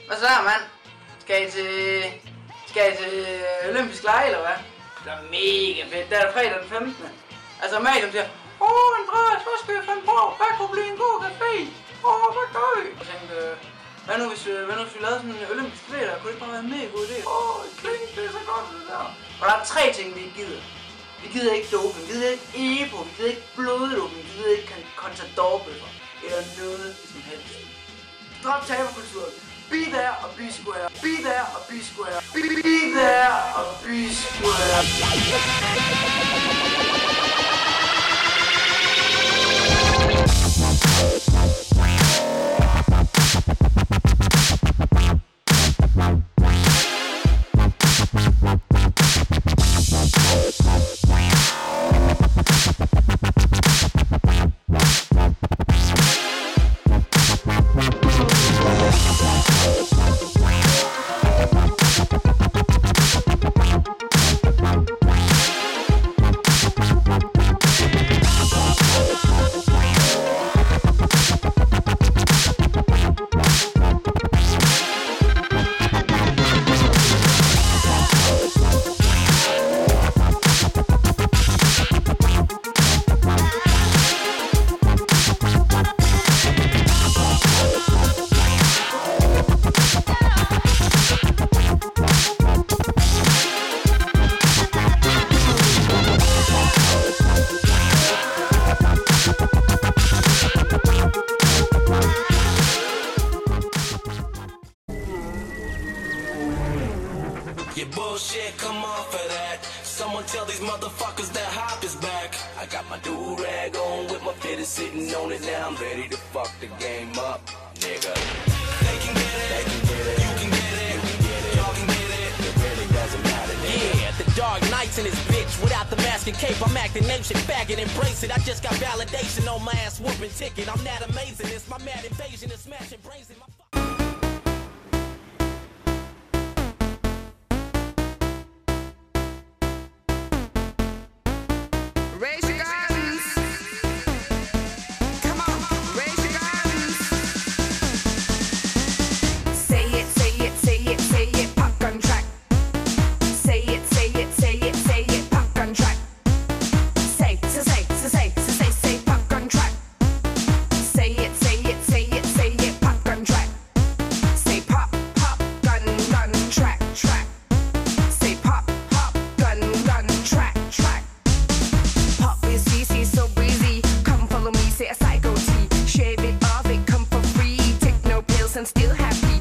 Hvad så, mand? Skal I til olympisk lege, eller hvad? Det er mega fedt. Det er fredag den 15. Altså, Malium siger, Andreas, hvad skal vi finde på? Hvad kunne blive en god café? Hvad gør vi? Jeg tænkte, hvad nu hvis vi lavede sådan en olympisk café der? Kunne det ikke bare være en mega god idé? Det er så godt, det der. Og der er 3 ting, vi ikke gider. Vi gider ikke doping, vi gider ikke EPO, vi gider ikke bloddoping, vi gider ikke contador-bøffer. Eller noget som helst. Drop taberkulturen. Be there og be square. Be there og be square. Be there og be square. Your bullshit, come off of that. Someone tell these motherfuckers that hop is back. I got my do-rag on with my fitter sitting on it. Now I'm ready to fuck the game up, nigga. They can get it, they can get it, you can get it, you can get it, y'all can get it. It really doesn't matter, nigga. Yeah, the Dark Knights in this bitch. Without the mask and cape, I'm acting nation faggot, embrace it. I just got validation on my ass whooping ticket. I'm that amazing, it's my mad invasion, it's smashing brains in my Raise your guns. Come on, raise your guns. Say it, say it, say it, say it, pop gun track. Say it, say it, say it, say it, pop gun track. Say, pop gun track. Say it, say it, say it, say it, pop gun track. Say pop, gun, track, track. Say pop, gun, track, track. Pop is easy, so breezy. Come follow me, say a psycho T. Shave it off, it come for free. Take no pills and still happy.